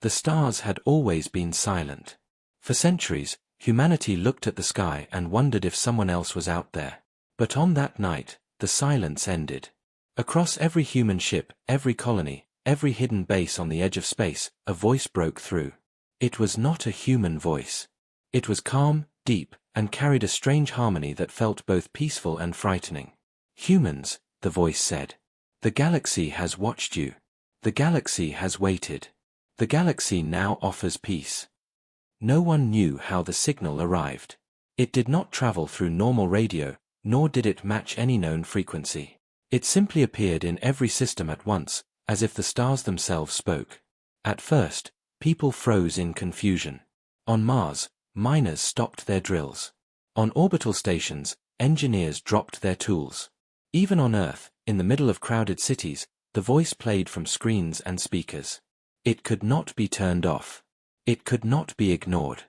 The stars had always been silent. For centuries, humanity looked at the sky and wondered if someone else was out there. But on that night, the silence ended. Across every human ship, every colony, every hidden base on the edge of space, a voice broke through. It was not a human voice. It was calm, deep, and carried a strange harmony that felt both peaceful and frightening. "Humans," the voice said. "The galaxy has watched you. The galaxy has waited. The galaxy now offers peace." No one knew how the signal arrived. It did not travel through normal radio, nor did it match any known frequency. It simply appeared in every system at once, as if the stars themselves spoke. At first, people froze in confusion. On Mars, miners stopped their drills. On orbital stations, engineers dropped their tools. Even on Earth, in the middle of crowded cities, the voice played from screens and speakers. It could not be turned off. It could not be ignored.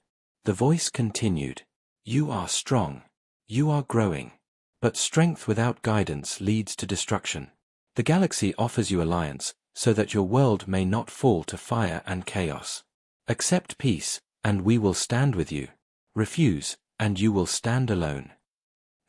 The voice continued. "You are strong. You are growing. But strength without guidance leads to destruction. The galaxy offers you alliance, so that your world may not fall to fire and chaos. Accept peace, and we will stand with you. Refuse, and you will stand alone."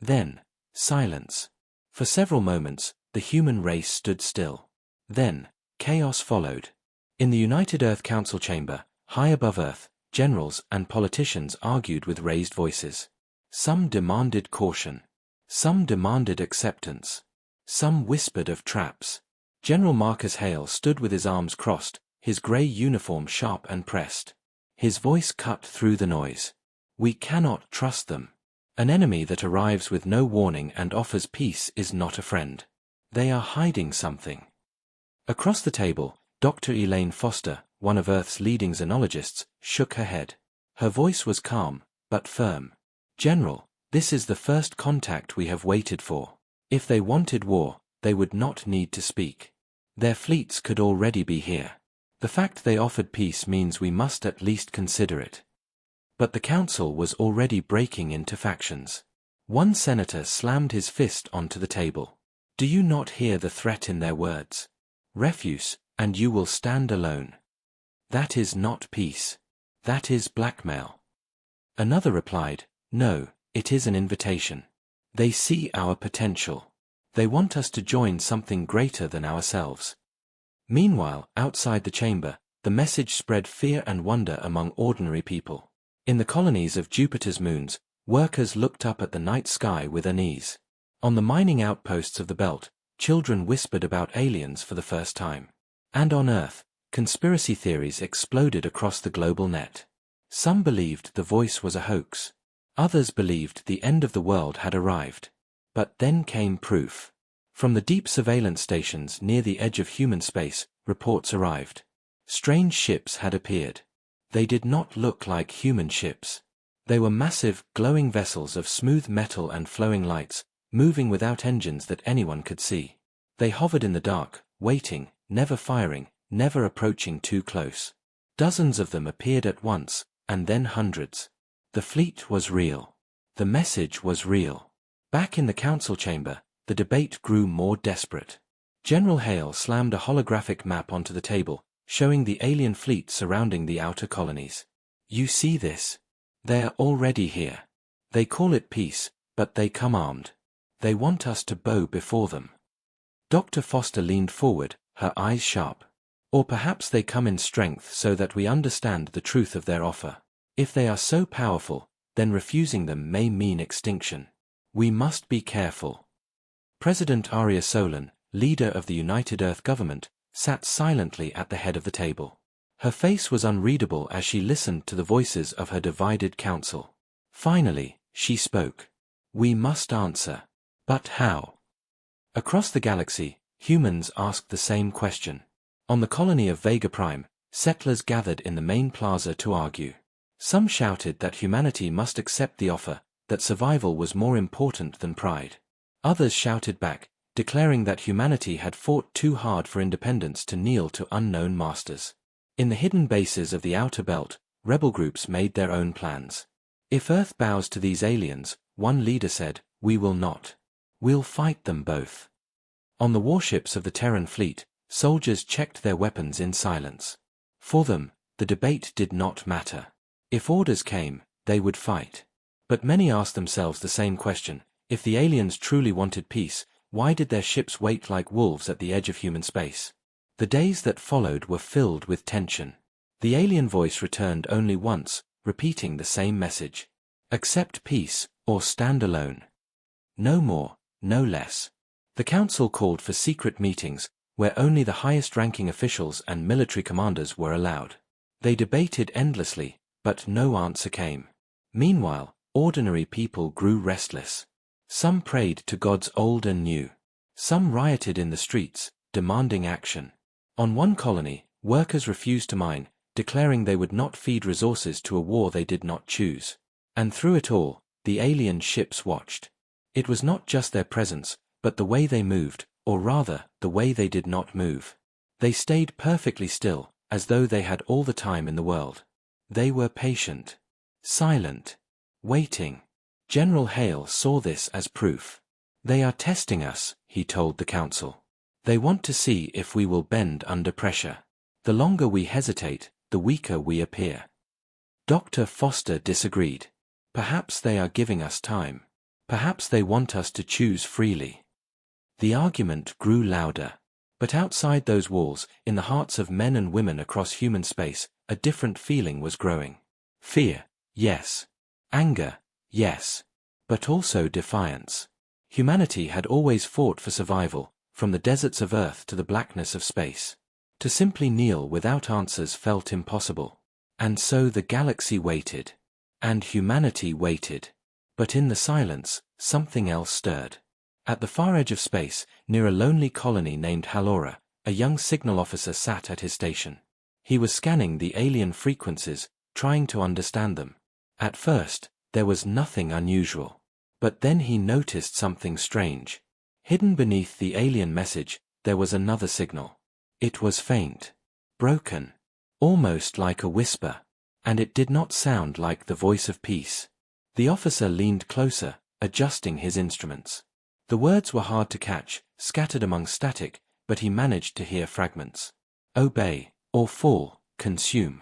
Then, silence. For several moments, the human race stood still. Then, chaos followed. In the United Earth Council chamber, high above Earth, generals and politicians argued with raised voices. Some demanded caution. Some demanded acceptance. Some whispered of traps. General Marcus Hale stood with his arms crossed, his grey uniform sharp and pressed. His voice cut through the noise. "We cannot trust them. An enemy that arrives with no warning and offers peace is not a friend. They are hiding something." Across the table, Dr. Elaine Foster, one of Earth's leading xenologists, shook her head. Her voice was calm, but firm. "General, this is the first contact we have waited for. If they wanted war, they would not need to speak. Their fleets could already be here. The fact they offered peace means we must at least consider it." But the council was already breaking into factions. One senator slammed his fist onto the table. "Do you not hear the threat in their words? Refuse, and you will stand alone. That is not peace. That is blackmail." Another replied, "No, it is an invitation. They see our potential. They want us to join something greater than ourselves." Meanwhile, outside the chamber, the message spread fear and wonder among ordinary people. In the colonies of Jupiter's moons, workers looked up at the night sky with unease. On the mining outposts of the belt, children whispered about aliens for the first time. And on Earth, conspiracy theories exploded across the global net. Some believed the voice was a hoax. Others believed the end of the world had arrived. But then came proof. From the deep surveillance stations near the edge of human space, reports arrived. Strange ships had appeared. They did not look like human ships. They were massive, glowing vessels of smooth metal and flowing lights, moving without engines that anyone could see. They hovered in the dark, waiting, never firing, never approaching too close. Dozens of them appeared at once, and then hundreds. The fleet was real. The message was real. Back in the council chamber, the debate grew more desperate. General Hale slammed a holographic map onto the table, showing the alien fleet surrounding the outer colonies. "You see this? They are already here. They call it peace, but they come armed. They want us to bow before them." Dr. Foster leaned forward, her eyes sharp. "Or perhaps they come in strength so that we understand the truth of their offer. If they are so powerful, then refusing them may mean extinction. We must be careful." President Arya Solan, leader of the United Earth government, sat silently at the head of the table. Her face was unreadable as she listened to the voices of her divided council. Finally, she spoke. "We must answer. But how?" Across the galaxy, humans asked the same question. On the colony of Vega Prime, settlers gathered in the main plaza to argue. Some shouted that humanity must accept the offer, that survival was more important than pride. Others shouted back, declaring that humanity had fought too hard for independence to kneel to unknown masters. In the hidden bases of the outer belt, rebel groups made their own plans. "If Earth bows to these aliens," one leader said, "we will not. We'll fight them both." On the warships of the Terran fleet, soldiers checked their weapons in silence. For them, the debate did not matter. If orders came, they would fight. But many asked themselves the same question: if the aliens truly wanted peace, why did their ships wait like wolves at the edge of human space? The days that followed were filled with tension. The alien voice returned only once, repeating the same message: accept peace, or stand alone. No more, no less. The council called for secret meetings, where only the highest-ranking officials and military commanders were allowed. They debated endlessly, but no answer came. Meanwhile, ordinary people grew restless. Some prayed to gods old and new. Some rioted in the streets, demanding action. On one colony, workers refused to mine, declaring they would not feed resources to a war they did not choose. And through it all, the alien ships watched. It was not just their presence, but the way they moved, or rather, the way they did not move. They stayed perfectly still, as though they had all the time in the world. They were patient, silent, waiting. General Hale saw this as proof. They are testing us, he told the council. They want to see if we will bend under pressure. The longer we hesitate, the weaker we appear. Dr. Foster disagreed. Perhaps they are giving us time. Perhaps they want us to choose freely. The argument grew louder. But outside those walls, in the hearts of men and women across human space, a different feeling was growing. Fear, yes. Anger, yes. But also defiance. Humanity had always fought for survival, from the deserts of Earth to the blackness of space. To simply kneel without answers felt impossible. And so the galaxy waited. And humanity waited. But in the silence, something else stirred. At the far edge of space, near a lonely colony named Halora, a young signal officer sat at his station. He was scanning the alien frequencies, trying to understand them. At first, there was nothing unusual. But then he noticed something strange. Hidden beneath the alien message, there was another signal. It was faint, broken, almost like a whisper, and it did not sound like the voice of peace. The officer leaned closer, adjusting his instruments. The words were hard to catch, scattered among static, but he managed to hear fragments. Obey, or fall, consume.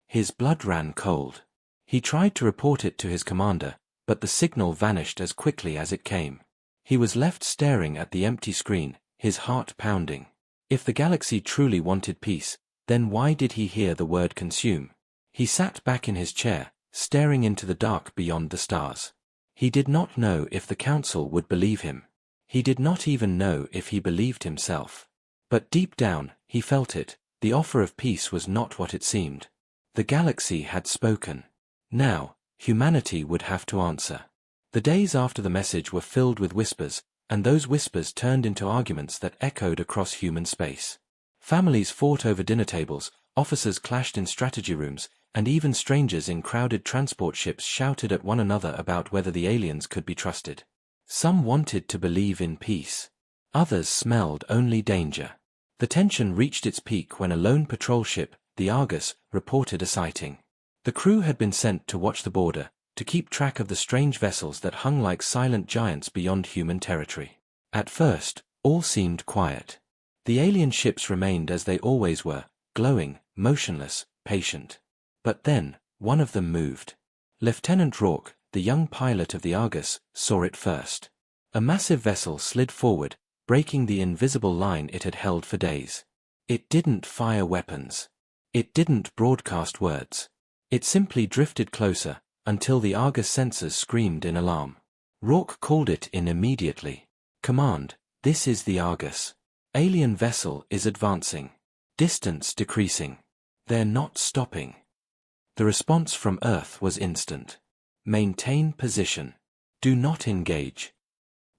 His blood ran cold. He tried to report it to his commander, but the signal vanished as quickly as it came. He was left staring at the empty screen, his heart pounding. If the galaxy truly wanted peace, then why did he hear the word consume? He sat back in his chair, staring into the dark beyond the stars. He did not know if the council would believe him. He did not even know if he believed himself. But deep down, he felt it. The offer of peace was not what it seemed. The galaxy had spoken. Now, humanity would have to answer. The days after the message were filled with whispers, and those whispers turned into arguments that echoed across human space. Families fought over dinner tables, officers clashed in strategy rooms, and even strangers in crowded transport ships shouted at one another about whether the aliens could be trusted. Some wanted to believe in peace. Others smelled only danger. The tension reached its peak when a lone patrol ship, the Argus, reported a sighting. The crew had been sent to watch the border, to keep track of the strange vessels that hung like silent giants beyond human territory. At first, all seemed quiet. The alien ships remained as they always were, glowing, motionless, patient. But then, one of them moved. Lieutenant Rourke, the young pilot of the Argus, saw it first. A massive vessel slid forward, breaking the invisible line it had held for days. It didn't fire weapons. It didn't broadcast words. It simply drifted closer, until the Argus sensors screamed in alarm. Rourke called it in immediately. Command, this is the Argus. Alien vessel is advancing. Distance decreasing. They're not stopping. The response from Earth was instant. Maintain position. Do not engage.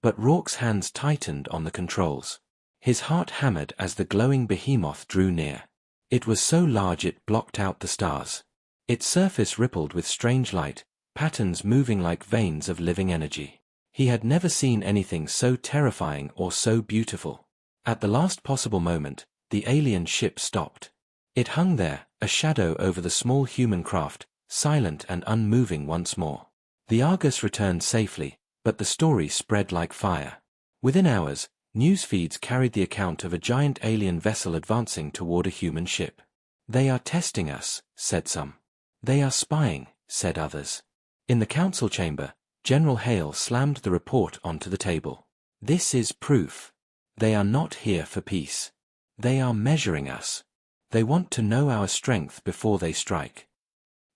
But Rourke's hands tightened on the controls. His heart hammered as the glowing behemoth drew near. It was so large it blocked out the stars. Its surface rippled with strange light, patterns moving like veins of living energy. He had never seen anything so terrifying or so beautiful. At the last possible moment, the alien ship stopped. It hung there, a shadow over the small human craft, silent and unmoving once more. The Argus returned safely, but the story spread like fire. Within hours, news feeds carried the account of a giant alien vessel advancing toward a human ship. They are testing us, said some. They are spying, said others. In the council chamber, General Hale slammed the report onto the table. This is proof. They are not here for peace. They are measuring us. They want to know our strength before they strike.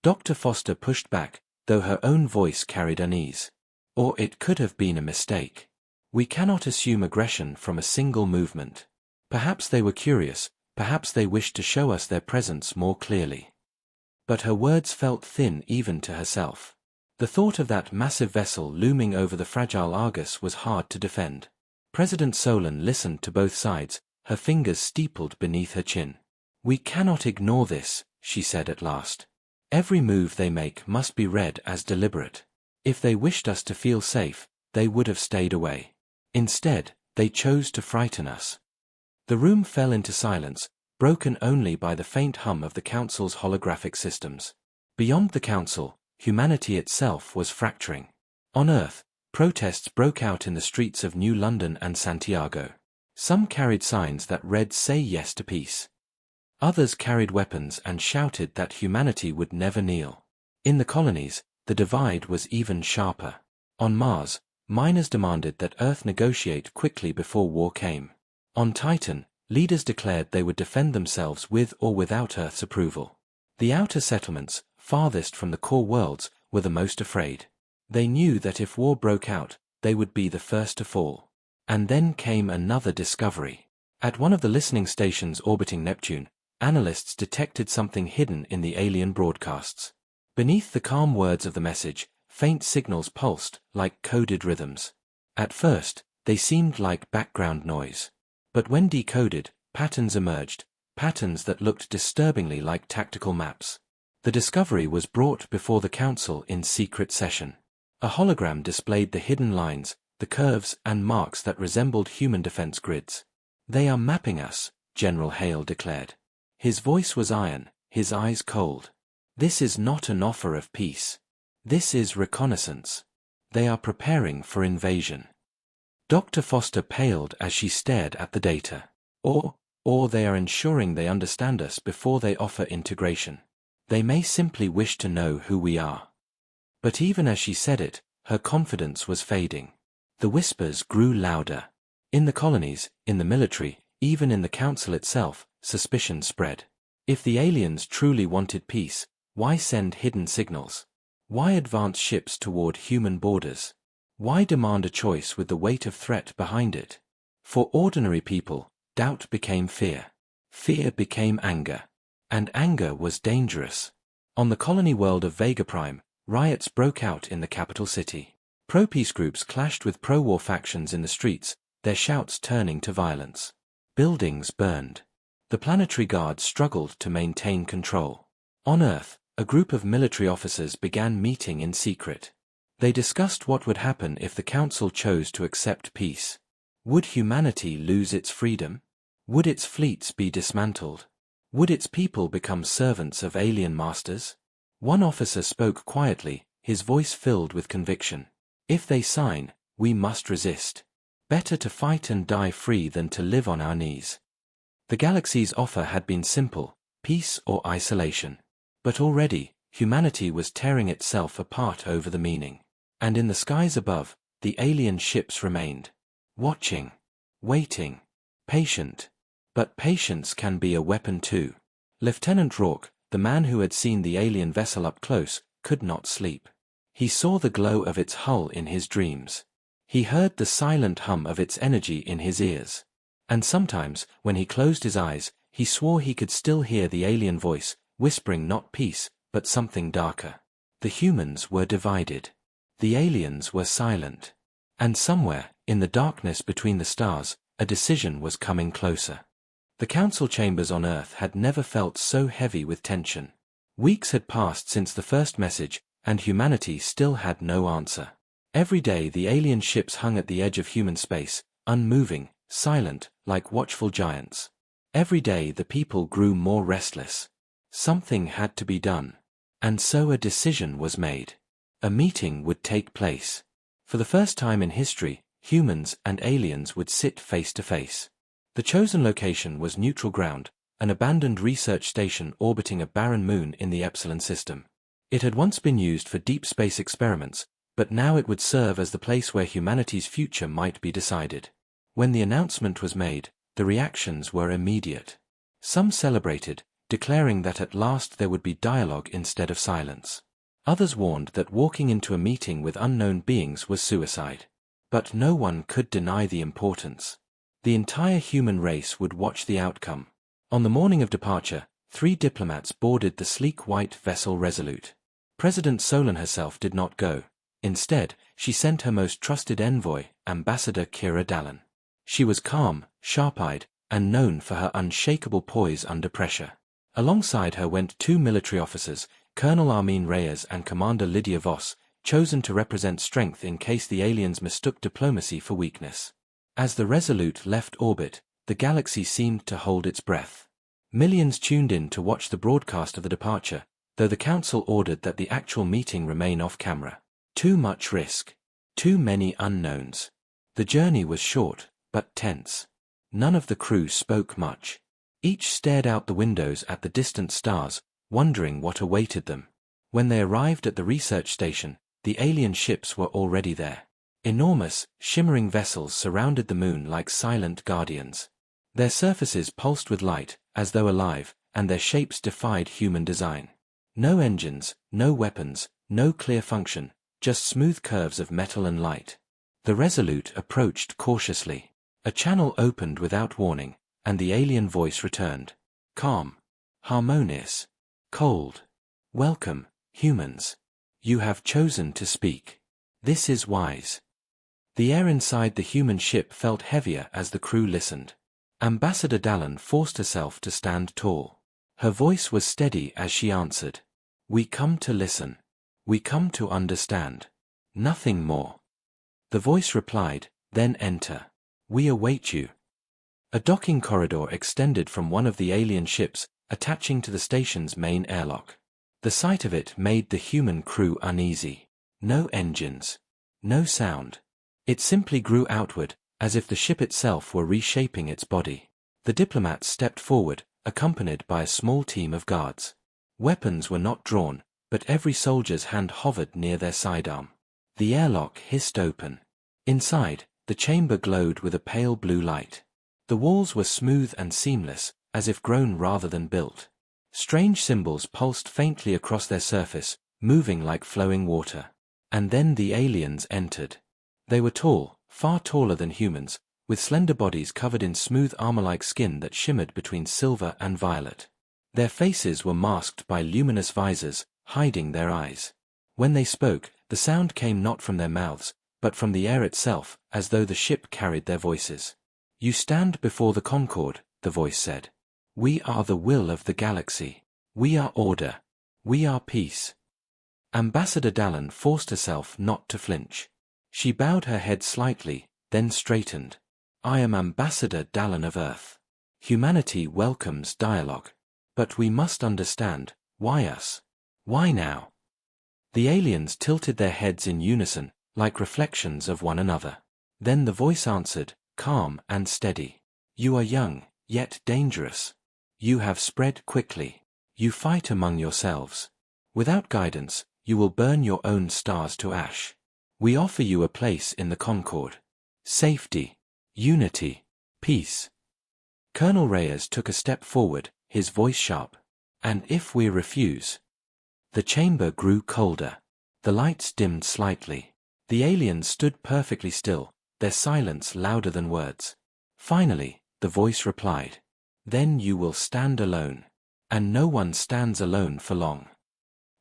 Dr. Foster pushed back, though her own voice carried unease. Or it could have been a mistake. We cannot assume aggression from a single movement. Perhaps they were curious, perhaps they wished to show us their presence more clearly. But her words felt thin even to herself. The thought of that massive vessel looming over the fragile Argus was hard to defend. President Solon listened to both sides, her fingers steepled beneath her chin. We cannot ignore this, she said at last. Every move they make must be read as deliberate. If they wished us to feel safe, they would have stayed away. Instead, they chose to frighten us. The room fell into silence, broken only by the faint hum of the Council's holographic systems. Beyond the Council, humanity itself was fracturing. On Earth, protests broke out in the streets of New London and Santiago. Some carried signs that read "Say Yes to Peace." Others carried weapons and shouted that humanity would never kneel. In the colonies, the divide was even sharper. On Mars, miners demanded that Earth negotiate quickly before war came. On Titan, leaders declared they would defend themselves with or without Earth's approval. The outer settlements, farthest from the core worlds, were the most afraid. They knew that if war broke out, they would be the first to fall. And then came another discovery. At one of the listening stations orbiting Neptune, analysts detected something hidden in the alien broadcasts. Beneath the calm words of the message, faint signals pulsed like coded rhythms. At first, they seemed like background noise. But when decoded, patterns emerged, patterns that looked disturbingly like tactical maps. The discovery was brought before the Council in secret session. A hologram displayed the hidden lines, the curves and marks that resembled human defense grids. They are mapping us, General Hale declared. His voice was iron, his eyes cold. This is not an offer of peace. This is reconnaissance. They are preparing for invasion. Dr. Foster paled as she stared at the data. Or they are ensuring they understand us before they offer integration. They may simply wish to know who we are. But even as she said it, her confidence was fading. The whispers grew louder. In the colonies, in the military, even in the Council itself, suspicion spread. If the aliens truly wanted peace, why send hidden signals? Why advance ships toward human borders? Why demand a choice with the weight of threat behind it? For ordinary people, doubt became fear. Fear became anger. And anger was dangerous. On the colony world of Vega Prime, riots broke out in the capital city. Pro-peace groups clashed with pro-war factions in the streets, their shouts turning to violence. Buildings burned. The planetary guard struggled to maintain control. On Earth, a group of military officers began meeting in secret. They discussed what would happen if the Council chose to accept peace. Would humanity lose its freedom? Would its fleets be dismantled? Would its people become servants of alien masters? One officer spoke quietly, his voice filled with conviction. If they sign, we must resist. Better to fight and die free than to live on our knees. The galaxy's offer had been simple, peace or isolation. But already, humanity was tearing itself apart over the meaning. And in the skies above, the alien ships remained. Watching. Waiting. Patient. But patience can be a weapon too. Lieutenant Rourke, the man who had seen the alien vessel up close, could not sleep. He saw the glow of its hull in his dreams. He heard the silent hum of its energy in his ears. And sometimes, when he closed his eyes, he swore he could still hear the alien voice, whispering not peace, but something darker. The humans were divided. The aliens were silent. And somewhere, in the darkness between the stars, a decision was coming closer. The council chambers on Earth had never felt so heavy with tension. Weeks had passed since the first message, and humanity still had no answer. Every day the alien ships hung at the edge of human space, unmoving, silent, like watchful giants. Every day the people grew more restless. Something had to be done. And so a decision was made. A meeting would take place. For the first time in history, humans and aliens would sit face to face. The chosen location was neutral ground, an abandoned research station orbiting a barren moon in the Epsilon system. It had once been used for deep space experiments, but now it would serve as the place where humanity's future might be decided. When the announcement was made, the reactions were immediate. Some celebrated, declaring that at last there would be dialogue instead of silence. Others warned that walking into a meeting with unknown beings was suicide. But no one could deny the importance. The entire human race would watch the outcome. On the morning of departure, 3 diplomats boarded the sleek white vessel Resolute. President Solon herself did not go. Instead, she sent her most trusted envoy, Ambassador Kira Dallin. She was calm, sharp-eyed, and known for her unshakable poise under pressure. Alongside her went 2 military officers, Colonel Armin Reyes and Commander Lydia Voss, chosen to represent strength in case the aliens mistook diplomacy for weakness. As the Resolute left orbit, the galaxy seemed to hold its breath. Millions tuned in to watch the broadcast of the departure, though the Council ordered that the actual meeting remain off-camera. Too much risk. Too many unknowns. The journey was short, but tense. None of the crew spoke much. Each stared out the windows at the distant stars, wondering what awaited them. When they arrived at the research station, the alien ships were already there. Enormous, shimmering vessels surrounded the moon like silent guardians. Their surfaces pulsed with light, as though alive, and their shapes defied human design. No engines, no weapons, no clear function, just smooth curves of metal and light. The Resolute approached cautiously. A channel opened without warning, and the alien voice returned. Calm. Harmonious. Cold. Welcome, humans. You have chosen to speak. This is wise. The air inside the human ship felt heavier as the crew listened. Ambassador Dallin forced herself to stand tall. Her voice was steady as she answered. We come to listen. We come to understand. Nothing more. The voice replied, then enter. We await you. A docking corridor extended from one of the alien ships, attaching to the station's main airlock. The sight of it made the human crew uneasy. No engines. No sound. It simply grew outward, as if the ship itself were reshaping its body. The diplomats stepped forward, accompanied by a small team of guards. Weapons were not drawn, but every soldier's hand hovered near their sidearm. The airlock hissed open. Inside, the chamber glowed with a pale blue light. The walls were smooth and seamless, as if grown rather than built. Strange symbols pulsed faintly across their surface, moving like flowing water. And then the aliens entered. They were tall, far taller than humans, with slender bodies covered in smooth armor-like skin that shimmered between silver and violet. Their faces were masked by luminous visors, hiding their eyes. When they spoke, the sound came not from their mouths, but from the air itself, as though the ship carried their voices. You stand before the Concorde, the voice said. We are the will of the galaxy. We are order. We are peace. Ambassador Dallin forced herself not to flinch. She bowed her head slightly, then straightened. I am Ambassador Dallin of Earth. Humanity welcomes dialogue. But we must understand, why us? Why now? The aliens tilted their heads in unison, like reflections of one another. Then the voice answered, calm and steady. You are young, yet dangerous. You have spread quickly. You fight among yourselves. Without guidance, you will burn your own stars to ash. We offer you a place in the Concorde. Safety, unity, peace. Colonel Reyes took a step forward, his voice sharp. And if we refuse? The chamber grew colder. The lights dimmed slightly. The aliens stood perfectly still, their silence louder than words. Finally, the voice replied. Then you will stand alone. And no one stands alone for long.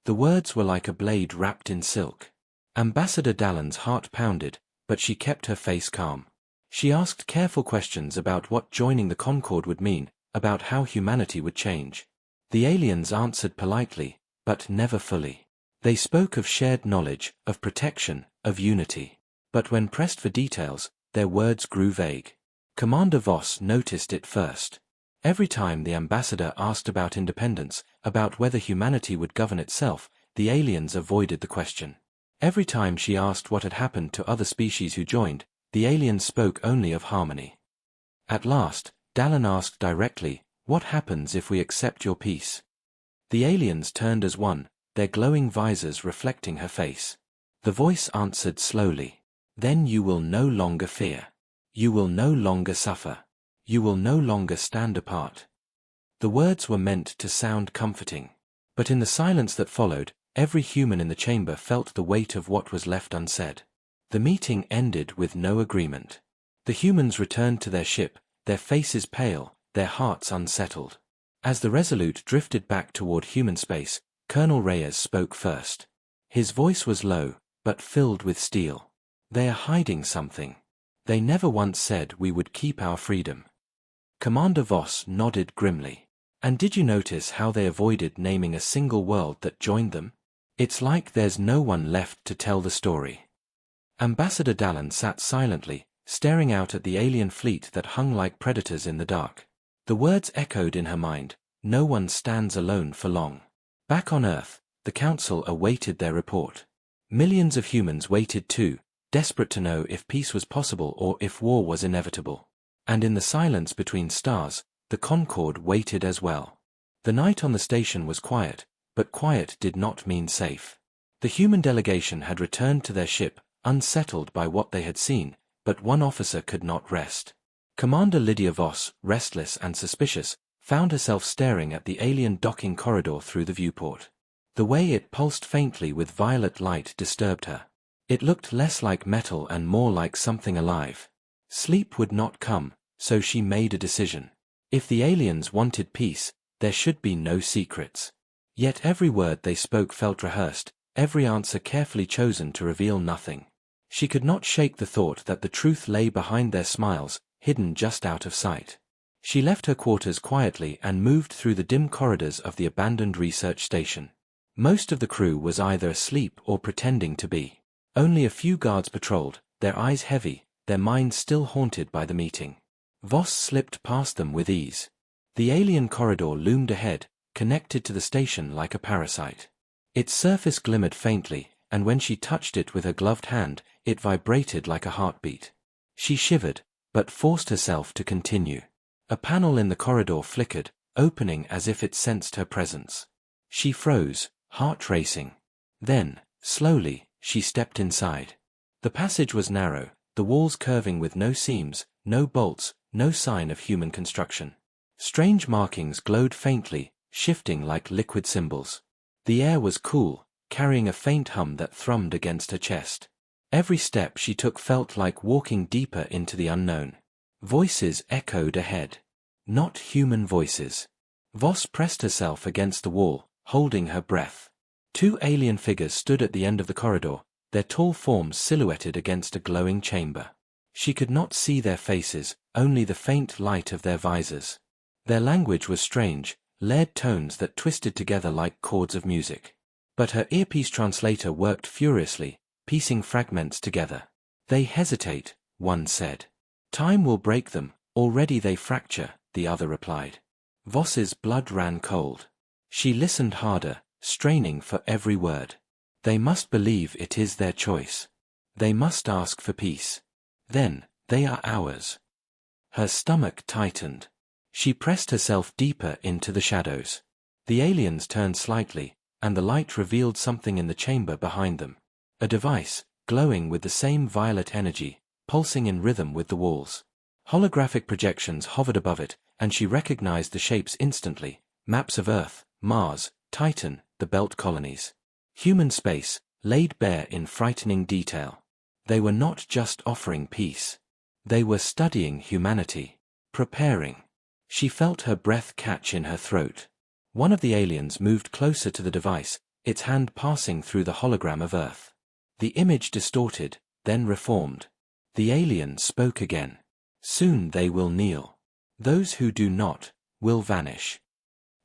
The words were like a blade wrapped in silk. Ambassador Dallin's heart pounded, but she kept her face calm. She asked careful questions about what joining the Concorde would mean, about how humanity would change. The aliens answered politely, but never fully. They spoke of shared knowledge, of protection, of unity. But when pressed for details, their words grew vague. Commander Voss noticed it first. Every time the ambassador asked about independence, about whether humanity would govern itself, the aliens avoided the question. Every time she asked what had happened to other species who joined, the aliens spoke only of harmony. At last, Dallin asked directly, What happens if we accept your peace? The aliens turned as one, their glowing visors reflecting her face. The voice answered slowly. Then you will no longer fear. You will no longer suffer. You will no longer stand apart. The words were meant to sound comforting. But in the silence that followed, every human in the chamber felt the weight of what was left unsaid. The meeting ended with no agreement. The humans returned to their ship, their faces pale, their hearts unsettled. As the Resolute drifted back toward human space, Colonel Reyes spoke first. His voice was low, but filled with steel. They are hiding something. They never once said we would keep our freedom. Commander Voss nodded grimly. And did you notice how they avoided naming a single world that joined them? It's like there's no one left to tell the story. Ambassador Dallin sat silently, staring out at the alien fleet that hung like predators in the dark. The words echoed in her mind, no one stands alone for long. Back on Earth, the Council awaited their report. Millions of humans waited too, desperate to know if peace was possible or if war was inevitable. And in the silence between stars, the Concorde waited as well. The night on the station was quiet, but quiet did not mean safe. The human delegation had returned to their ship, unsettled by what they had seen, but one officer could not rest. Commander Lydia Voss, restless and suspicious, found herself staring at the alien docking corridor through the viewport. The way it pulsed faintly with violet light disturbed her. It looked less like metal and more like something alive. Sleep would not come, so she made a decision. If the aliens wanted peace, there should be no secrets. Yet every word they spoke felt rehearsed, every answer carefully chosen to reveal nothing. She could not shake the thought that the truth lay behind their smiles, hidden just out of sight. She left her quarters quietly and moved through the dim corridors of the abandoned research station. Most of the crew was either asleep or pretending to be. Only a few guards patrolled, their eyes heavy, their minds still haunted by the meeting. Voss slipped past them with ease. The alien corridor loomed ahead, connected to the station like a parasite. Its surface glimmered faintly, and when she touched it with her gloved hand, it vibrated like a heartbeat. She shivered, but forced herself to continue. A panel in the corridor flickered, opening as if it sensed her presence. She froze, heart racing. Then, slowly, she stepped inside. The passage was narrow, the walls curving with no seams, no bolts, no sign of human construction. Strange markings glowed faintly, shifting like liquid symbols. The air was cool, carrying a faint hum that thrummed against her chest. Every step she took felt like walking deeper into the unknown. Voices echoed ahead. Not human voices. Voss pressed herself against the wall, holding her breath. Two alien figures stood at the end of the corridor, their tall forms silhouetted against a glowing chamber. She could not see their faces, only the faint light of their visors. Their language was strange, layered tones that twisted together like chords of music. But her earpiece translator worked furiously, piecing fragments together. They hesitate, one said. Time will break them, already they fracture, the other replied. Voss's blood ran cold. She listened harder, straining for every word. They must believe it is their choice. They must ask for peace. Then, they are ours. Her stomach tightened. She pressed herself deeper into the shadows. The aliens turned slightly, and the light revealed something in the chamber behind them. A device, glowing with the same violet energy, pulsing in rhythm with the walls. Holographic projections hovered above it, and she recognized the shapes instantly. Maps of Earth, Mars, Titan, the Belt Colonies. Human space, laid bare in frightening detail. They were not just offering peace. They were studying humanity. Preparing. She felt her breath catch in her throat. One of the aliens moved closer to the device, its hand passing through the hologram of Earth. The image distorted, then reformed. The alien spoke again. Soon they will kneel. Those who do not, will vanish.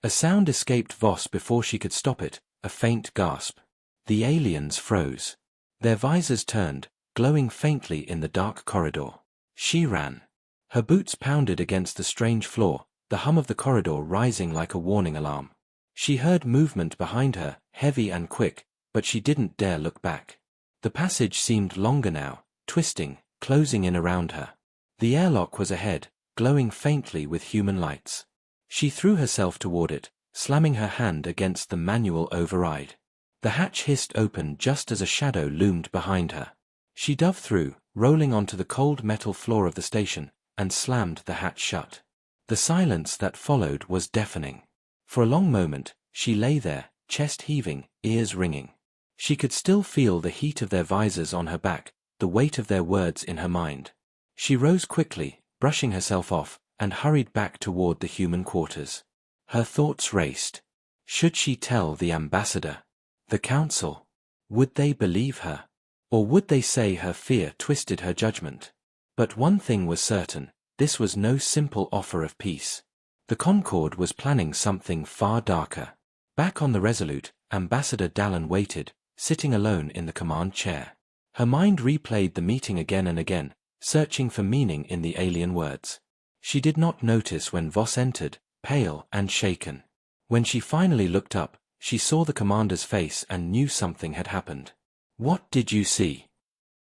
A sound escaped Voss before she could stop it, a faint gasp. The aliens froze. Their visors turned, glowing faintly in the dark corridor. She ran. Her boots pounded against the strange floor, the hum of the corridor rising like a warning alarm. She heard movement behind her, heavy and quick, but she didn't dare look back. The passage seemed longer now, twisting, closing in around her. The airlock was ahead, glowing faintly with human lights. She threw herself toward it, slamming her hand against the manual override. The hatch hissed open just as a shadow loomed behind her. She dove through, rolling onto the cold metal floor of the station, and slammed the hatch shut. The silence that followed was deafening. For a long moment, she lay there, chest heaving, ears ringing. She could still feel the heat of their visors on her back, the weight of their words in her mind. She rose quickly, brushing herself off, and hurried back toward the human quarters. Her thoughts raced. Should she tell the ambassador? The council? Would they believe her? Or would they say her fear twisted her judgment? But one thing was certain, this was no simple offer of peace. The Concorde was planning something far darker. Back on the Resolute, Ambassador Dallin waited, sitting alone in the command chair. Her mind replayed the meeting again and again, searching for meaning in the alien words. She did not notice when Voss entered, pale and shaken. When she finally looked up, she saw the commander's face and knew something had happened. "What did you see?"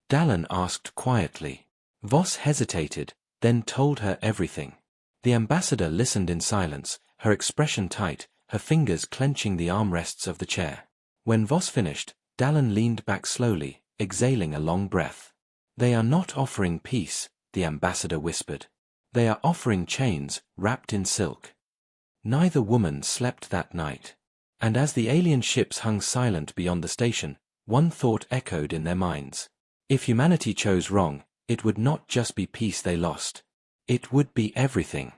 Dallin asked quietly. Voss hesitated, then told her everything. The ambassador listened in silence, her expression tight, her fingers clenching the armrests of the chair. When Voss finished, Dallin leaned back slowly, exhaling a long breath. "They are not offering peace," the ambassador whispered. "They are offering chains, wrapped in silk." Neither woman slept that night. And as the alien ships hung silent beyond the station, one thought echoed in their minds. If humanity chose wrong, it would not just be peace they lost. It would be everything.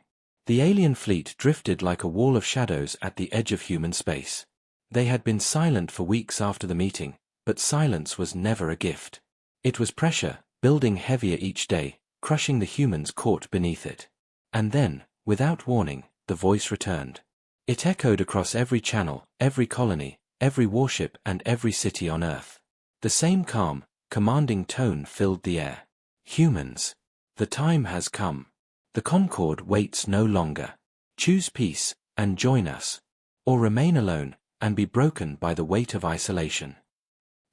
The alien fleet drifted like a wall of shadows at the edge of human space. They had been silent for weeks after the meeting, but silence was never a gift. It was pressure, building heavier each day, crushing the humans caught beneath it. And then, without warning, the voice returned. It echoed across every channel, every colony, every warship and every city on Earth. The same calm, commanding tone filled the air. "Humans. The time has come. The Concorde waits no longer. Choose peace, and join us. Or remain alone, and be broken by the weight of isolation."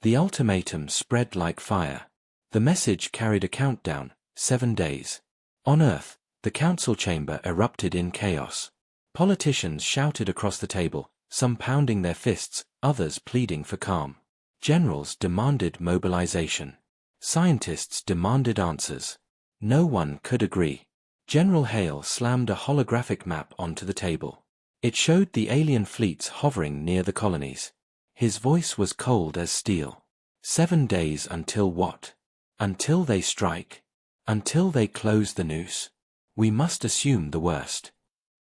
The ultimatum spread like fire. The message carried a countdown, 7 days. On Earth, the council chamber erupted in chaos. Politicians shouted across the table, some pounding their fists, others pleading for calm. Generals demanded mobilization. Scientists demanded answers. No one could agree. General Hale slammed a holographic map onto the table. It showed the alien fleets hovering near the colonies. His voice was cold as steel. 7 days until what? Until they strike? Until they close the noose? We must assume the worst.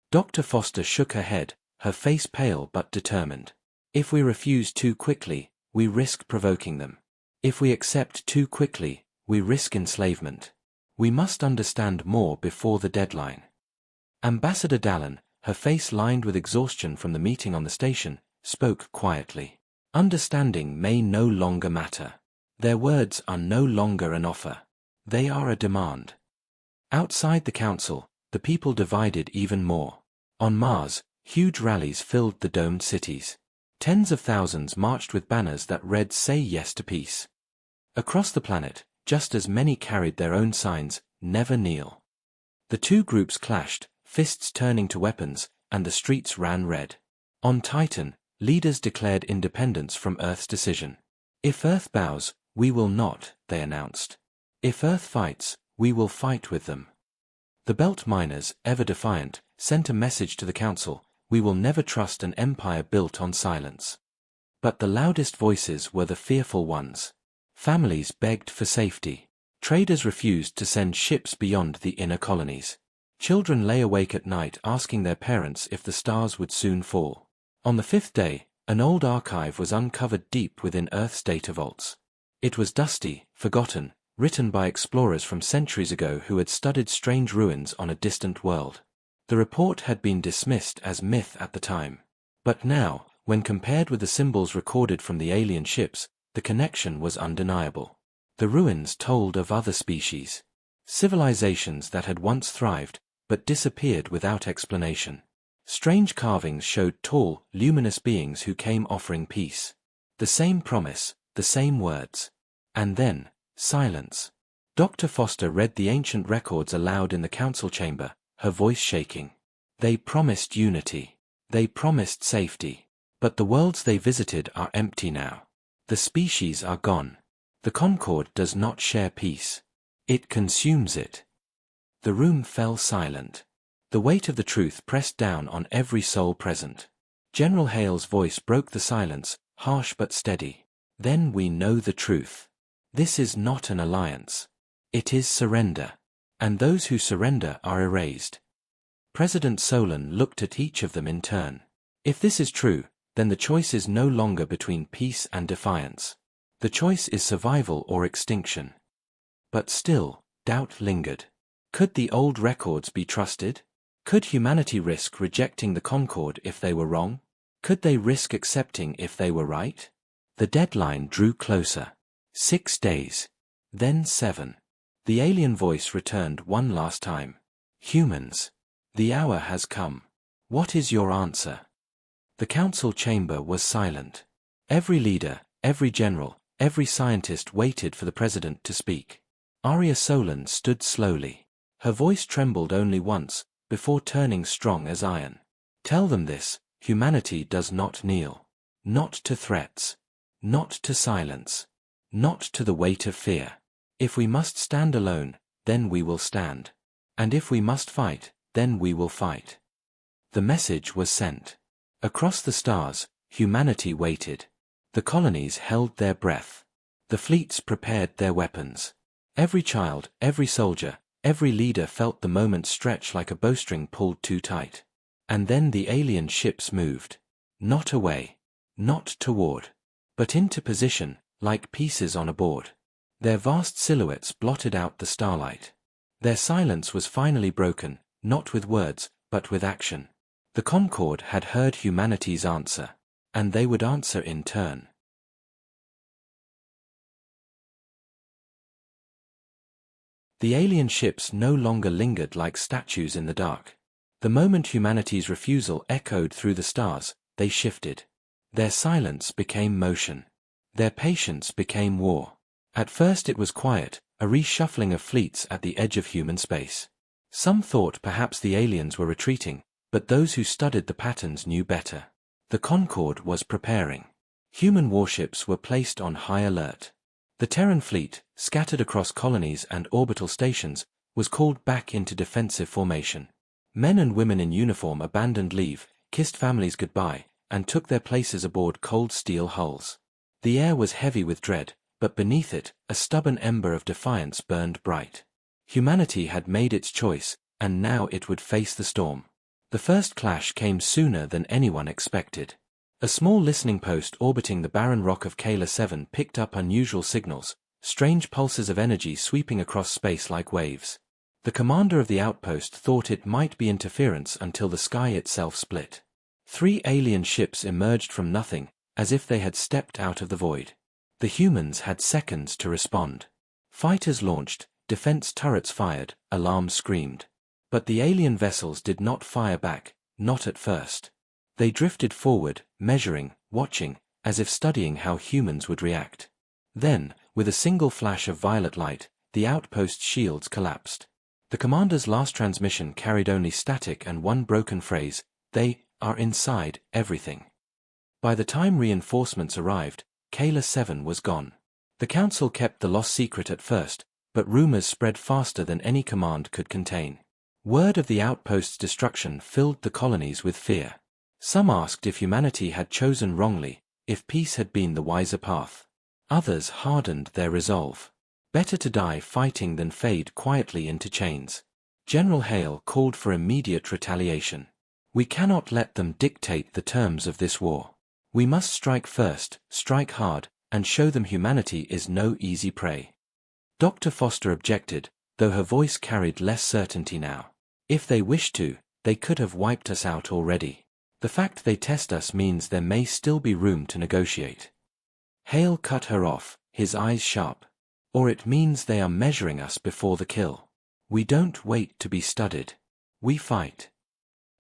Dr. Foster shook her head, her face pale but determined. If we refuse too quickly, we risk provoking them. If we accept too quickly, we risk enslavement. We must understand more before the deadline. Ambassador Dallin, her face lined with exhaustion from the meeting on the station, spoke quietly. Understanding may no longer matter. Their words are no longer an offer. They are a demand. Outside the council, the people divided even more. On Mars, huge rallies filled the domed cities. Tens of thousands marched with banners that read "Say Yes to Peace." Across the planet, just as many carried their own signs, "Never Kneel." The two groups clashed, fists turning to weapons, and the streets ran red. On Titan, leaders declared independence from Earth's decision. "If Earth bows, we will not," they announced. "If Earth fights, we will fight with them." The Belt miners, ever defiant, sent a message to the council: "We will never trust an empire built on silence." But the loudest voices were the fearful ones. Families begged for safety. Traders refused to send ships beyond the inner colonies. Children lay awake at night asking their parents if the stars would soon fall. On the 5th day, an old archive was uncovered deep within Earth's data vaults. It was dusty, forgotten, written by explorers from centuries ago who had studied strange ruins on a distant world. The report had been dismissed as myth at the time. But now, when compared with the symbols recorded from the alien ships, the connection was undeniable. The ruins told of other species. Civilizations that had once thrived, but disappeared without explanation. Strange carvings showed tall, luminous beings who came offering peace. The same promise, the same words. And then, silence. Dr. Foster read the ancient records aloud in the council chamber, her voice shaking. They promised unity. They promised safety. But the worlds they visited are empty now. The species are gone. The Concord does not share peace. It consumes it. The room fell silent. The weight of the truth pressed down on every soul present. General Hale's voice broke the silence, harsh but steady. Then we know the truth. This is not an alliance. It is surrender. And those who surrender are erased. President Solon looked at each of them in turn. If this is true, then the choice is no longer between peace and defiance. The choice is survival or extinction. But still, doubt lingered. Could the old records be trusted? Could humanity risk rejecting the Concord if they were wrong? Could they risk accepting if they were right? The deadline drew closer. 6 days. Then 7. The alien voice returned one last time. Humans. The hour has come. What is your answer? The council chamber was silent. Every leader, every general, every scientist waited for the president to speak. Arya Solon stood slowly. Her voice trembled only once, before turning strong as iron. Tell them this, humanity does not kneel. Not to threats. Not to silence. Not to the weight of fear. If we must stand alone, then we will stand. And if we must fight, then we will fight. The message was sent. Across the stars, humanity waited. The colonies held their breath. The fleets prepared their weapons. Every child, every soldier, every leader felt the moment stretch like a bowstring pulled too tight. And then the alien ships moved. Not away. Not toward. But into position, like pieces on a board. Their vast silhouettes blotted out the starlight. Their silence was finally broken, not with words, but with action. The Concord had heard humanity's answer, and they would answer in turn. The alien ships no longer lingered like statues in the dark. The moment humanity's refusal echoed through the stars, they shifted. Their silence became motion. Their patience became war. At first it was quiet, a reshuffling of fleets at the edge of human space. Some thought perhaps the aliens were retreating, but those who studied the patterns knew better. The Concord was preparing. Human warships were placed on high alert. The Terran fleet, scattered across colonies and orbital stations, was called back into defensive formation. Men and women in uniform abandoned leave, kissed families goodbye, and took their places aboard cold steel hulls. The air was heavy with dread, but beneath it, a stubborn ember of defiance burned bright. Humanity had made its choice, and now it would face the storm. The first clash came sooner than anyone expected. A small listening post orbiting the barren rock of Kayla 7 picked up unusual signals, strange pulses of energy sweeping across space like waves. The commander of the outpost thought it might be interference until the sky itself split. 3 alien ships emerged from nothing, as if they had stepped out of the void. The humans had seconds to respond. Fighters launched, defense turrets fired, alarms screamed. But the alien vessels did not fire back, not at first. They drifted forward, measuring, watching, as if studying how humans would react. Then, with a single flash of violet light, the outpost's shields collapsed. The commander's last transmission carried only static and one broken phrase, "They are inside everything." By the time reinforcements arrived, Kayla 7 was gone. The council kept the loss secret at first, but rumors spread faster than any command could contain. Word of the outpost's destruction filled the colonies with fear. Some asked if humanity had chosen wrongly, if peace had been the wiser path. Others hardened their resolve. Better to die fighting than fade quietly into chains. General Hale called for immediate retaliation. We cannot let them dictate the terms of this war. We must strike first, strike hard, and show them humanity is no easy prey. Dr. Foster objected, though her voice carried less certainty now. If they wished to, they could have wiped us out already. The fact they test us means there may still be room to negotiate. Hale cut her off, his eyes sharp. Or it means they are measuring us before the kill. We don't wait to be studied. We fight.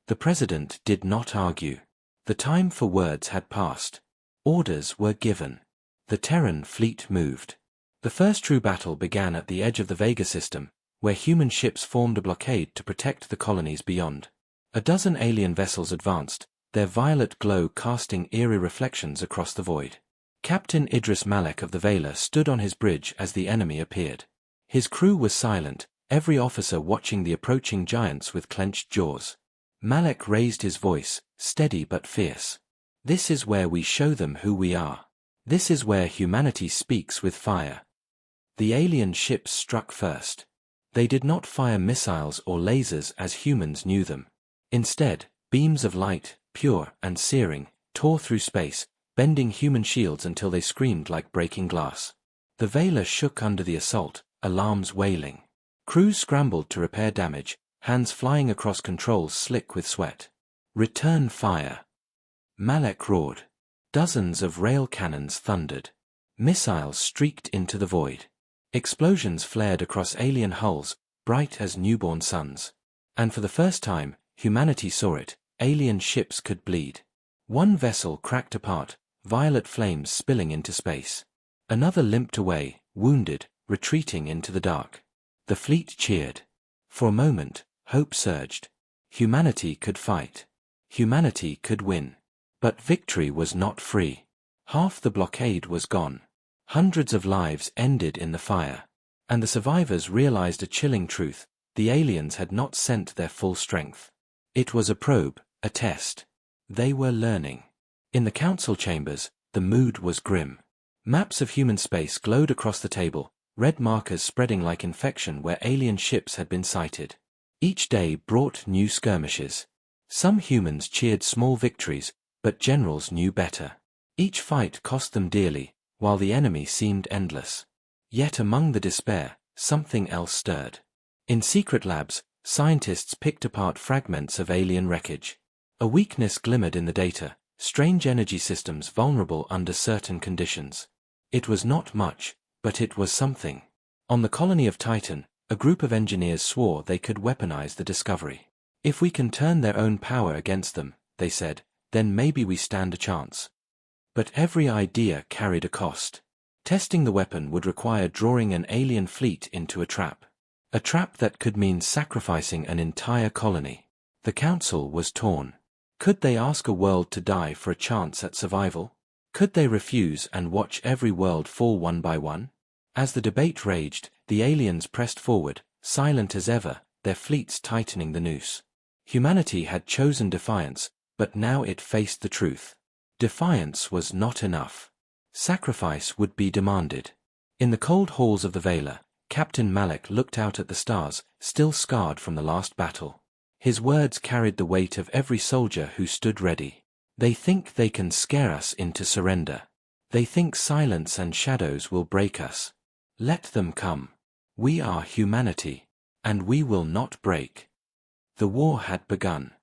The president did not argue. The time for words had passed. Orders were given. The Terran fleet moved. The first true battle began at the edge of the Vega system, where human ships formed a blockade to protect the colonies beyond. A dozen alien vessels advanced, their violet glow casting eerie reflections across the void. Captain Idris Malek of the Vela stood on his bridge as the enemy appeared. His crew was silent, every officer watching the approaching giants with clenched jaws. Malek raised his voice, steady but fierce. "This is where we show them who we are. This is where humanity speaks with fire." The alien ships struck first. They did not fire missiles or lasers as humans knew them. Instead, beams of light, pure and searing, tore through space, bending human shields until they screamed like breaking glass. The Vela shook under the assault, alarms wailing. Crews scrambled to repair damage, hands flying across controls slick with sweat. "Return fire!" Malek roared. Dozens of rail cannons thundered. Missiles streaked into the void. Explosions flared across alien hulls, bright as newborn suns. And for the first time, humanity saw it, alien ships could bleed. One vessel cracked apart, violet flames spilling into space. Another limped away, wounded, retreating into the dark. The fleet cheered. For a moment, hope surged. Humanity could fight. Humanity could win. But victory was not free. Half the blockade was gone. Hundreds of lives ended in the fire. And the survivors realized a chilling truth: the aliens had not sent their full strength. It was a probe, a test. They were learning. In the council chambers, the mood was grim. Maps of human space glowed across the table, red markers spreading like infection where alien ships had been sighted. Each day brought new skirmishes. Some humans cheered small victories, but generals knew better. Each fight cost them dearly, while the enemy seemed endless. Yet among the despair, something else stirred. In secret labs, scientists picked apart fragments of alien wreckage. A weakness glimmered in the data, strange energy systems vulnerable under certain conditions. It was not much, but it was something. On the colony of Titan, a group of engineers swore they could weaponize the discovery. "If we can turn their own power against them," they said, "then maybe we stand a chance." But every idea carried a cost. Testing the weapon would require drawing an alien fleet into a trap. A trap that could mean sacrificing an entire colony. The council was torn. Could they ask a world to die for a chance at survival? Could they refuse and watch every world fall one by one? As the debate raged, the aliens pressed forward, silent as ever, their fleets tightening the noose. Humanity had chosen defiance, but now it faced the truth. Defiance was not enough. Sacrifice would be demanded. In the cold halls of the Vela, Captain Malek looked out at the stars, still scarred from the last battle. His words carried the weight of every soldier who stood ready. "They think they can scare us into surrender. They think silence and shadows will break us. Let them come. We are humanity, and we will not break." The war had begun.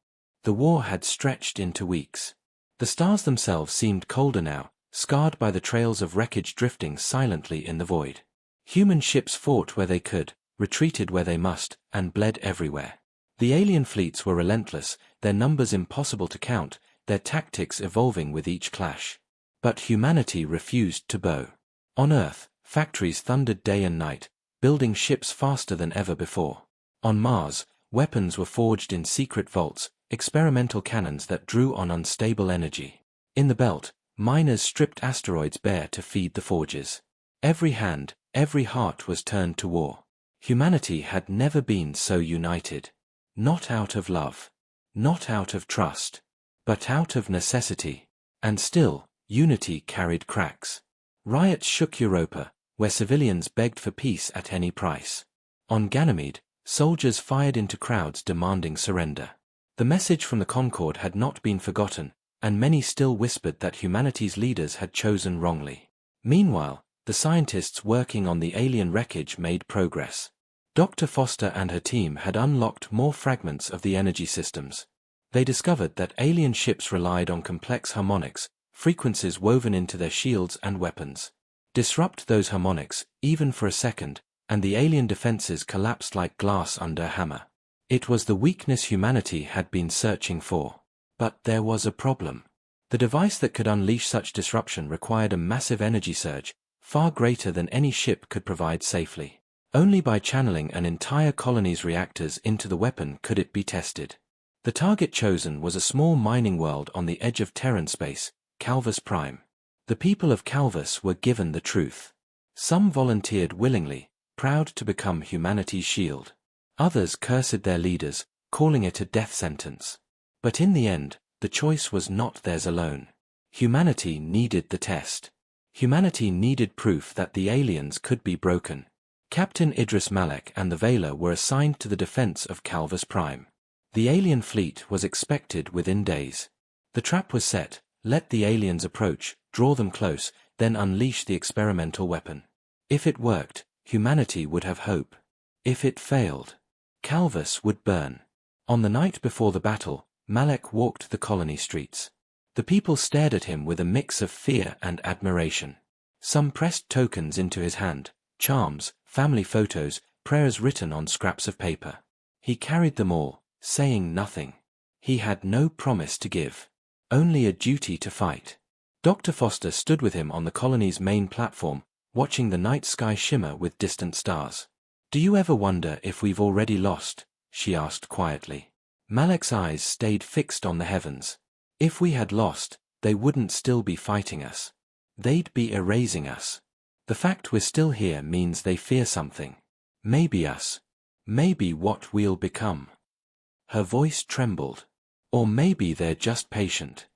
The war had stretched into weeks. The stars themselves seemed colder now, scarred by the trails of wreckage drifting silently in the void. Human ships fought where they could, retreated where they must, and bled everywhere. The alien fleets were relentless, their numbers impossible to count, their tactics evolving with each clash. But humanity refused to bow. On Earth, factories thundered day and night, building ships faster than ever before. On Mars, weapons were forged in secret vaults, experimental cannons that drew on unstable energy. In the belt, miners stripped asteroids bare to feed the forges. Every hand, every heart was turned to war. Humanity had never been so united. Not out of love. Not out of trust. But out of necessity. And still, unity carried cracks. Riots shook Europa, where civilians begged for peace at any price. On Ganymede, soldiers fired into crowds demanding surrender. The message from the Concord had not been forgotten, and many still whispered that humanity's leaders had chosen wrongly. Meanwhile, the scientists working on the alien wreckage made progress. Dr. Foster and her team had unlocked more fragments of the energy systems. They discovered that alien ships relied on complex harmonics, frequencies woven into their shields and weapons. Disrupt those harmonics, even for a second, and the alien defenses collapsed like glass under a hammer. It was the weakness humanity had been searching for. But there was a problem. The device that could unleash such disruption required a massive energy surge, far greater than any ship could provide safely. Only by channeling an entire colony's reactors into the weapon could it be tested. The target chosen was a small mining world on the edge of Terran space, Calvus Prime. The people of Calvus were given the truth. Some volunteered willingly, proud to become humanity's shield. Others cursed their leaders, calling it a death sentence. But in the end, the choice was not theirs alone. Humanity needed the test. Humanity needed proof that the aliens could be broken. Captain Idris Malek and the Vela were assigned to the defense of Calvus Prime. The alien fleet was expected within days. The trap was set: let the aliens approach, draw them close, then unleash the experimental weapon. If it worked, humanity would have hope. If it failed, Calvus would burn. On the night before the battle, Malek walked the colony streets. The people stared at him with a mix of fear and admiration. Some pressed tokens into his hand, charms, family photos, prayers written on scraps of paper. He carried them all, saying nothing. He had no promise to give, only a duty to fight. Dr. Foster stood with him on the colony's main platform, watching the night sky shimmer with distant stars. "Do you ever wonder if we've already lost?" she asked quietly. Malek's eyes stayed fixed on the heavens. "If we had lost, they wouldn't still be fighting us. They'd be erasing us. The fact we're still here means they fear something. Maybe us. Maybe what we'll become." Her voice trembled. "Or maybe they're just patient."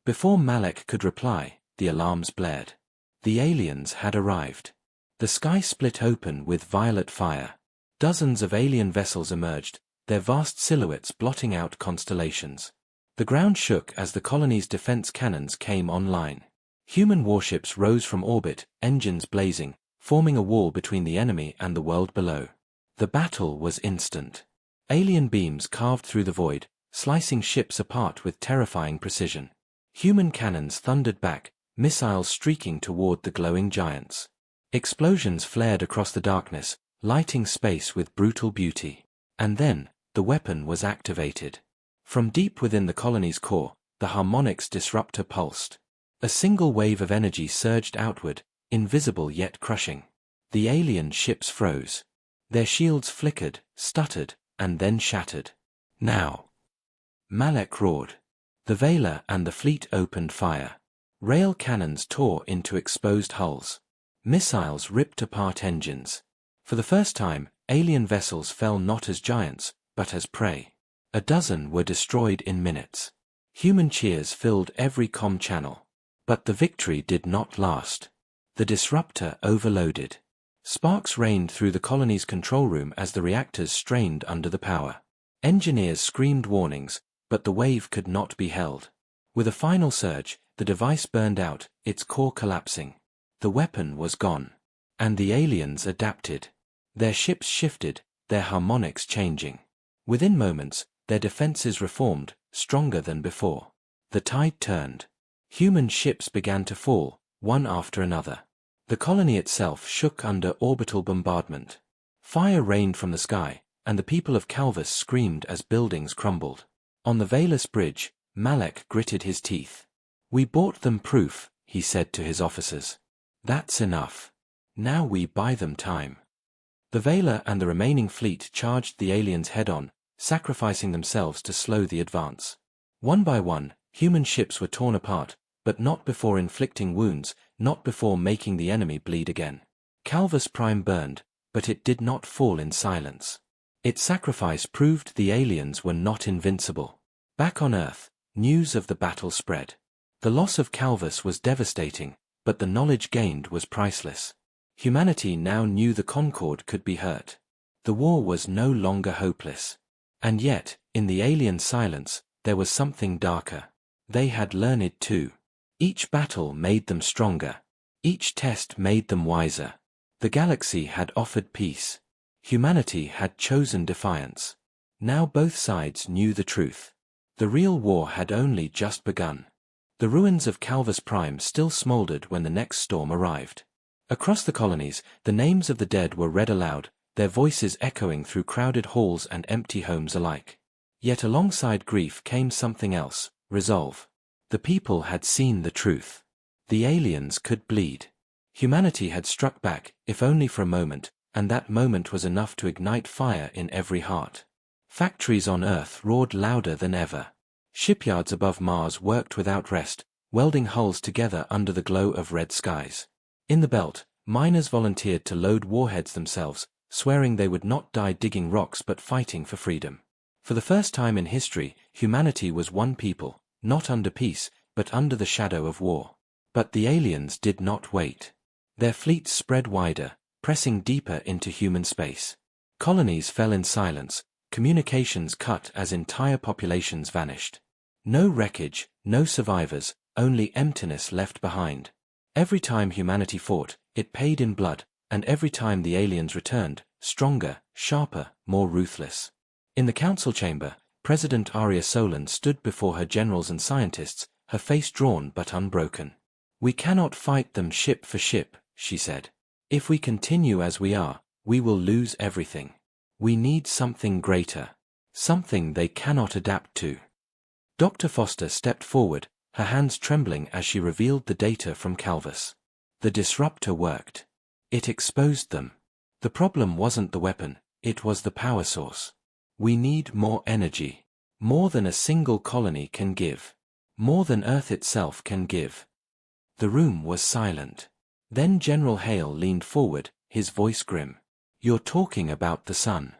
Before Malek could reply, the alarms blared. The aliens had arrived. The sky split open with violet fire. Dozens of alien vessels emerged, their vast silhouettes blotting out constellations. The ground shook as the colony's defense cannons came online. Human warships rose from orbit, engines blazing, forming a wall between the enemy and the world below. The battle was instant. Alien beams carved through the void, slicing ships apart with terrifying precision. Human cannons thundered back, missiles streaking toward the glowing giants. Explosions flared across the darkness, lighting space with brutal beauty. And then, the weapon was activated. From deep within the colony's core, the harmonics disruptor pulsed. A single wave of energy surged outward, invisible yet crushing. The alien ships froze. Their shields flickered, stuttered, and then shattered. "Now!" Malek roared. The Vela and the fleet opened fire. Rail cannons tore into exposed hulls. Missiles ripped apart engines. For the first time, alien vessels fell not as giants, but as prey. A dozen were destroyed in minutes. Human cheers filled every comm channel. But the victory did not last. The disruptor overloaded. Sparks rained through the colony's control room as the reactors strained under the power. Engineers screamed warnings, but the wave could not be held. With a final surge, the device burned out, its core collapsing. The weapon was gone. And the aliens adapted. Their ships shifted, their harmonics changing. Within moments, their defenses reformed, stronger than before. The tide turned. Human ships began to fall, one after another. The colony itself shook under orbital bombardment. Fire rained from the sky, and the people of Calvus screamed as buildings crumbled. On the Valus Bridge, Malek gritted his teeth. "We bought them proof," he said to his officers. "That's enough. Now we buy them time." The Vela and the remaining fleet charged the aliens head-on, sacrificing themselves to slow the advance. One by one, human ships were torn apart, but not before inflicting wounds, not before making the enemy bleed again. Calvus Prime burned, but it did not fall in silence. Its sacrifice proved the aliens were not invincible. Back on Earth, news of the battle spread. The loss of Calvus was devastating, but the knowledge gained was priceless. Humanity now knew the Concord could be hurt. The war was no longer hopeless. And yet, in the alien silence, there was something darker. They had learned too. Each battle made them stronger. Each test made them wiser. The galaxy had offered peace. Humanity had chosen defiance. Now both sides knew the truth. The real war had only just begun. The ruins of Calvus Prime still smoldered when the next storm arrived. Across the colonies, the names of the dead were read aloud, their voices echoing through crowded halls and empty homes alike. Yet alongside grief came something else: resolve. The people had seen the truth. The aliens could bleed. Humanity had struck back, if only for a moment, and that moment was enough to ignite fire in every heart. Factories on Earth roared louder than ever. Shipyards above Mars worked without rest, welding hulls together under the glow of red skies. In the belt, miners volunteered to load warheads themselves, swearing they would not die digging rocks but fighting for freedom. For the first time in history, humanity was one people, not under peace, but under the shadow of war. But the aliens did not wait. Their fleets spread wider, pressing deeper into human space. Colonies fell in silence, communications cut as entire populations vanished. No wreckage, no survivors, only emptiness left behind. Every time humanity fought, it paid in blood, and every time the aliens returned, stronger, sharper, more ruthless. In the council chamber, President Arya Solan stood before her generals and scientists, her face drawn but unbroken. "We cannot fight them ship for ship," she said. "If we continue as we are, we will lose everything. We need something greater. Something they cannot adapt to." Dr. Foster stepped forward, her hands trembling as she revealed the data from Calvus. The disruptor worked. It exposed them. The problem wasn't the weapon, it was the power source. "We need more energy. More than a single colony can give. More than Earth itself can give." The room was silent. Then General Hale leaned forward, his voice grim. "You're talking about the sun."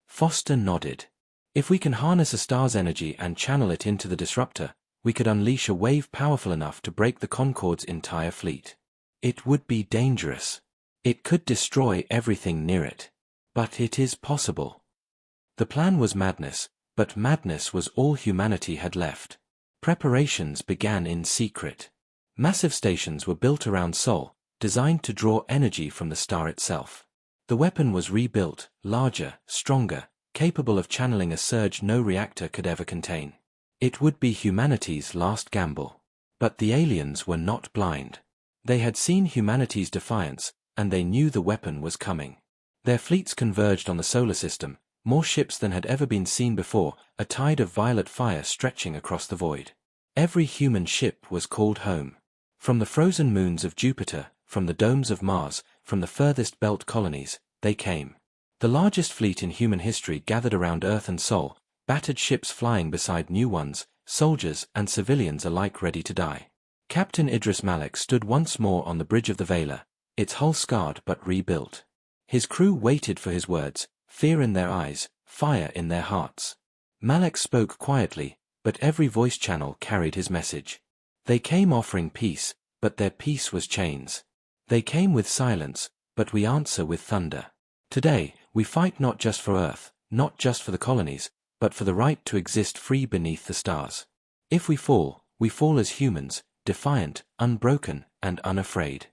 Foster nodded. "If we can harness a star's energy and channel it into the disruptor, we could unleash a wave powerful enough to break the Concorde's entire fleet. It would be dangerous. It could destroy everything near it. But it is possible." The plan was madness, but madness was all humanity had left. Preparations began in secret. Massive stations were built around Sol, designed to draw energy from the star itself. The weapon was rebuilt, larger, stronger, capable of channeling a surge no reactor could ever contain. It would be humanity's last gamble. But the aliens were not blind. They had seen humanity's defiance, and they knew the weapon was coming. Their fleets converged on the solar system, more ships than had ever been seen before, a tide of violet fire stretching across the void. Every human ship was called home. From the frozen moons of Jupiter, from the domes of Mars, from the furthest belt colonies, they came. The largest fleet in human history gathered around Earth and Sol, battered ships flying beside new ones, soldiers and civilians alike ready to die. Captain Idris Malek stood once more on the bridge of the Vela, its hull scarred but rebuilt. His crew waited for his words, fear in their eyes, fire in their hearts. Malek spoke quietly, but every voice channel carried his message. They came offering peace, but their peace was chains. They came with silence, but we answer with thunder. Today, we fight not just for Earth, not just for the colonies, but for the right to exist free beneath the stars. If we fall as humans, defiant, unbroken, and unafraid.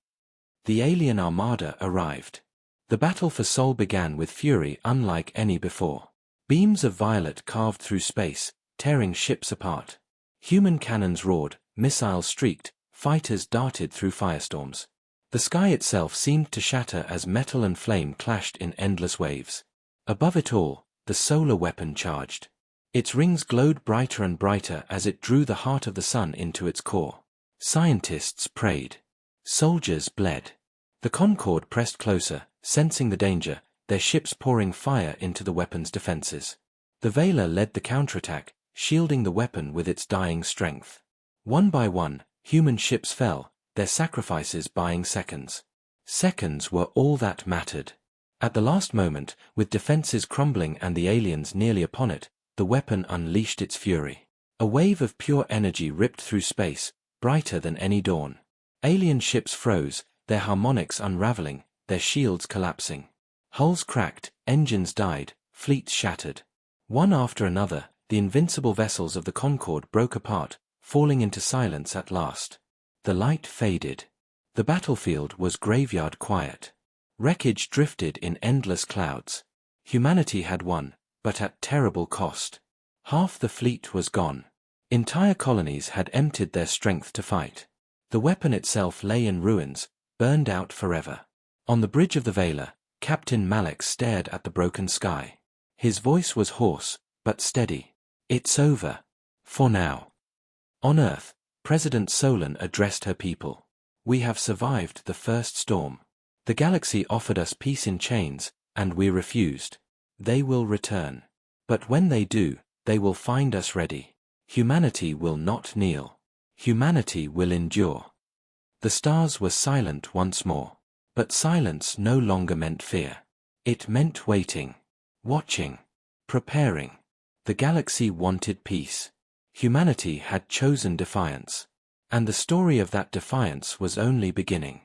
The alien armada arrived. The battle for Sol began with fury unlike any before. Beams of violet carved through space, tearing ships apart. Human cannons roared, missiles streaked, fighters darted through firestorms. The sky itself seemed to shatter as metal and flame clashed in endless waves. Above it all, the solar weapon charged. Its rings glowed brighter and brighter as it drew the heart of the sun into its core. Scientists prayed. Soldiers bled. The Concorde pressed closer, sensing the danger, their ships pouring fire into the weapon's defenses. The Vela led the counterattack, shielding the weapon with its dying strength. One by one, human ships fell, their sacrifices buying seconds. Seconds were all that mattered. At the last moment, with defenses crumbling and the aliens nearly upon it, the weapon unleashed its fury. A wave of pure energy ripped through space, brighter than any dawn. Alien ships froze, their harmonics unraveling, their shields collapsing. Hulls cracked, engines died, fleets shattered. One after another, the invincible vessels of the Concorde broke apart, falling into silence at last. The light faded. The battlefield was graveyard quiet. Wreckage drifted in endless clouds. Humanity had won, but at terrible cost. Half the fleet was gone. Entire colonies had emptied their strength to fight. The weapon itself lay in ruins, burned out forever. On the bridge of the Vela, Captain Malek stared at the broken sky. His voice was hoarse, but steady. "It's over. For now." On Earth, President Solan addressed her people. "We have survived the first storm. The galaxy offered us peace in chains, and we refused. They will return. But when they do, they will find us ready. Humanity will not kneel. Humanity will endure. The stars were silent once more. But silence no longer meant fear. It meant waiting, watching, preparing. The galaxy wanted peace. Humanity had chosen defiance. And the story of that defiance was only beginning.